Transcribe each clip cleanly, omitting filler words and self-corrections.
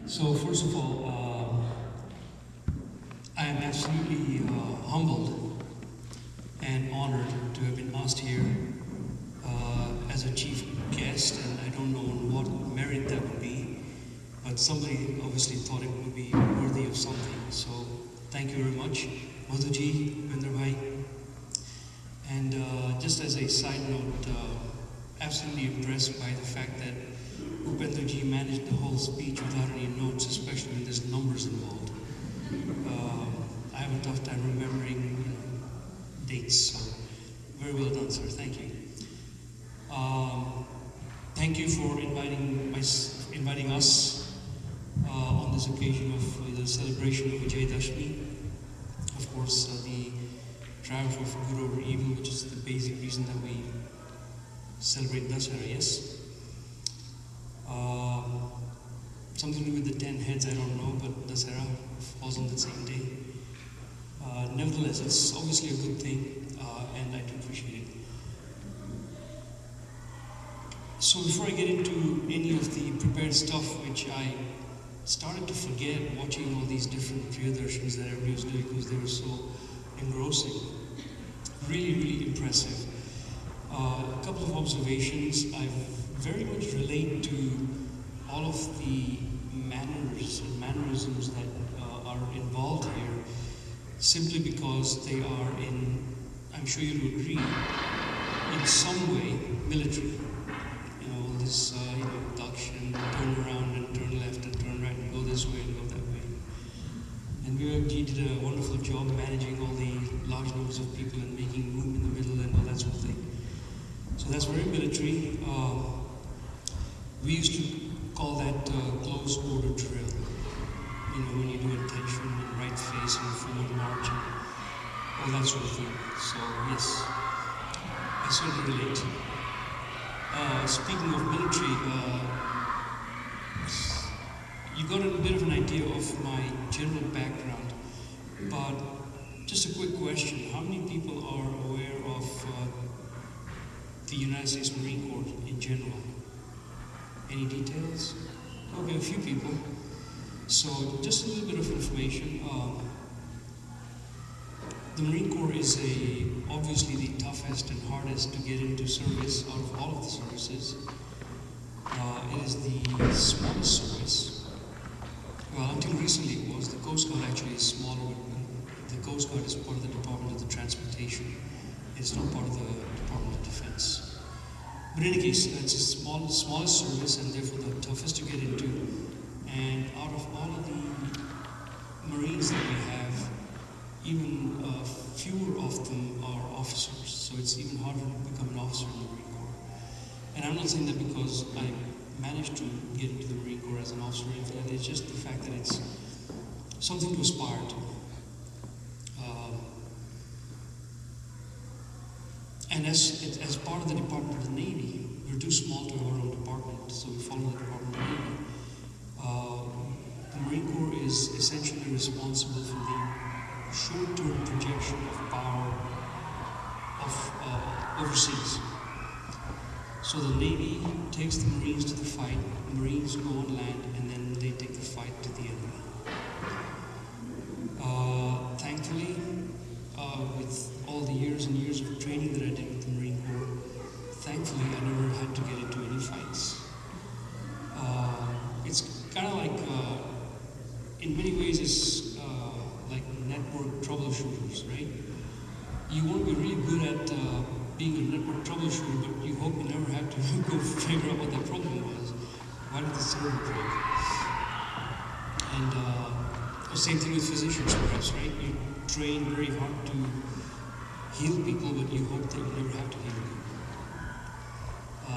So first of all, I am absolutely humbled and honored to have been asked here as a chief guest, and I don't know on what merit that would be, but somebody obviously thought it would be worthy of something. So thank you very much, Madhuji, Vinderbhai. And just as a side note, absolutely impressed by the fact that Upendraji managed the whole speech without any notes, especially when there's numbers involved. I have a tough time remembering dates, so very well done, sir. Thank you. Thank you for inviting us on this occasion of the celebration of Vijaya Dasami. Of course, the triumph of good over evil, which is the basic reason that we celebrate Dasara, yes? Something to do with the 10 heads, I don't know, but Dasara falls on the same day. Nevertheless, it's obviously a good thing, and I do appreciate it. So before I get into any of the prepared stuff, which I started to forget watching all these different Priyadarshans that everybody was doing because they were so engrossing. Really, really impressive. A couple of observations. I very much relate to all of the manners and mannerisms that are involved here, simply because they are I'm sure you'll agree, in some way military. This induction, turn around and turn left and turn right and go this way and go that way. And Vibhag did a wonderful job managing all the large numbers of people and making room in the middle and all that sort of thing. So that's very military. We used to call that close order drill. When you do attention and right face and forward march and all that sort of thing. So yes, I certainly relate. Speaking of military, you got a bit of an idea of my general background, but just a quick question. How many people are aware of the United States Marine Corps in general? Any details? Okay, a few people. So just a little bit of information. The Marine Corps is obviously the toughest and hardest to get into service out of all of the services. It is the smallest service. Well, until recently it was. The Coast Guard actually is smaller. The Coast Guard is part of the Department of the Transportation. It's not part of the Department of Defense. But in any case, it's the smallest service and therefore the toughest to get into. And out of all of the Marines that we have, even fewer of them are officers, so it's even harder to become an officer in the Marine Corps. And I'm not saying that because I managed to get into the Marine Corps as an officer or anything like that. It's just the fact that it's something to aspire to. And as part of the Department of the Navy, we're too small to have our own department, so we follow the Department of the Navy. The Marine Corps is essentially responsible for the short-term projection of power of overseas. So the Navy takes the Marines to the fight, the Marines go on land, and then they take the fight to the enemy. Thankfully, with all the years and years of training that I did with the Marine Corps, thankfully I never had to get into any fights. It's kind of like, in many ways, it's like network troubleshooters, right? You want to be really good at being a network troubleshooter, but you hope you never have to go figure out what that problem was. Why did the server break? And the same thing with physicians, perhaps, right? You train very hard to heal people, but you hope that you never have to heal people.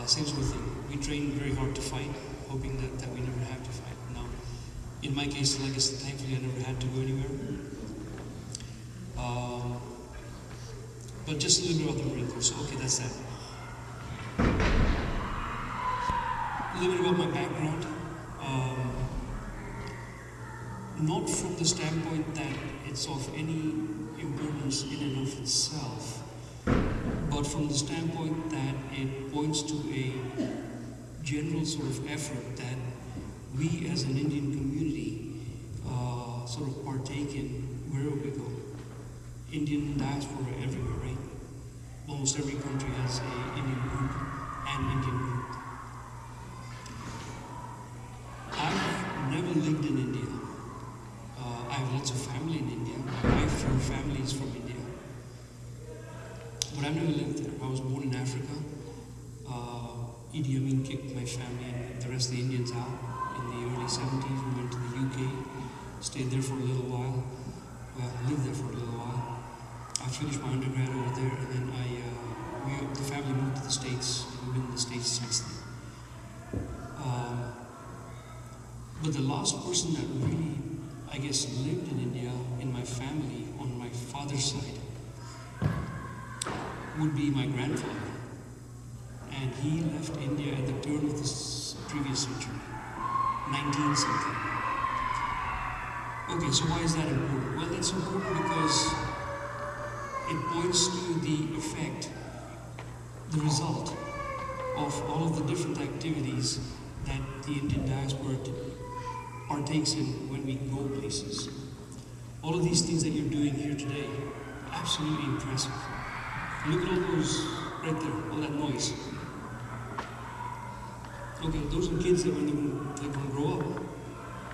Same sort of thing. We train very hard to fight, hoping that we never have to fight. Now, in my case, like I said, thankfully I never had to go anywhere. But just a little bit about the Marine Corps, so okay, that's that. A little bit about my background. Not from the standpoint that it's of any importance in and of itself, but from the standpoint that it points to a general sort of effort that we as an Indian community sort of partake in wherever we go. Indian diaspora everywhere, right? Almost every country has an Indian group and Indian group. I've never lived in India. I have lots of family in India. My wife, her family is from India. But I've never lived there. I was born in Africa. Idi Amin kicked my family and the rest of the Indians out in the early 70s. We went to the UK, stayed there for a little while. Well, lived there for a little while. I finished my undergrad over there, and then the family moved to the States. We've been in the States since then. But the last person that really, I guess, lived in India in my family on my father's side would be my grandfather. And he left India at the turn of the previous century, 19 something. Okay, so why is that important? Well, it's important because it points to the effect, the result of all of the different activities that the Indian diaspora partakes in when we go places. All of these things that you're doing here today, absolutely impressive. Look at all those right there, all that noise. Okay, those are kids that when they're going to grow up,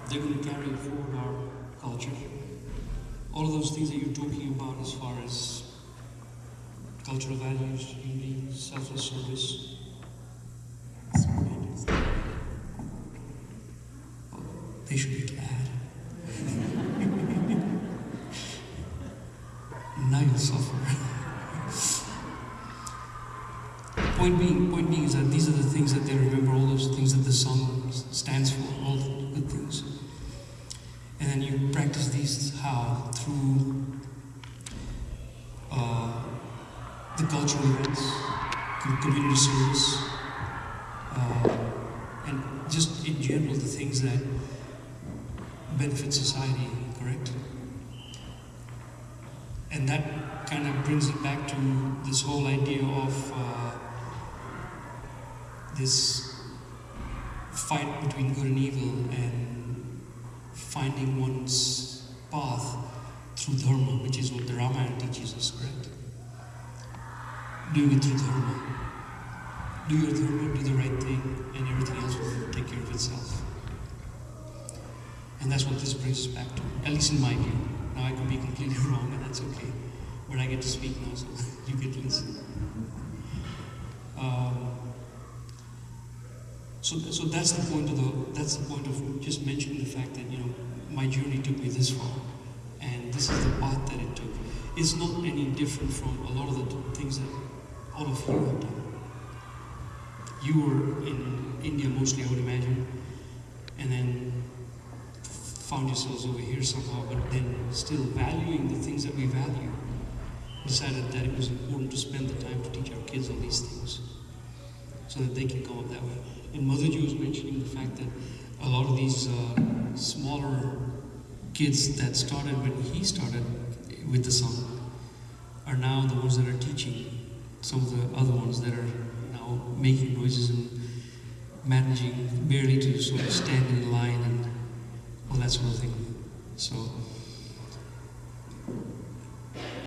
they're going to carry forward our culture. All of those things that you're talking about as far as cultural values, unity, selfless service. They should be glad. Now you'll suffer. Point being is that these are the things that they remember, all those things that the song stands for, all the good things. And then you practice these how? Through the cultural events, community service, and just in general the things that benefit society, correct? And that kind of brings it back to this whole idea of this fight between good and evil and finding one's path through dharma, which is what the Ramayana teaches us, correct? Doing it through dharma. Do your dharma, do the right thing, and everything else will take care of itself. And that's what this brings us back to, at least in my view. Now I could be completely wrong, and that's okay. But I get to speak now, so you get to listen. So that's the point of just mentioning the fact that, you know, my journey took me this far, and this is the path that it took. It's not any different from a lot of the things that all of you have done. You were in India mostly, I would imagine, and then found yourselves over here somehow, but then still valuing the things that we value, decided that it was important to spend the time to teach our kids all these things so that they can come up that way. And Madhuji was mentioning the fact that a lot of these smaller kids that started when he started with the song are now the ones that are teaching some of the other ones that are now making noises and managing barely to sort of stand in line and all that sort of thing. So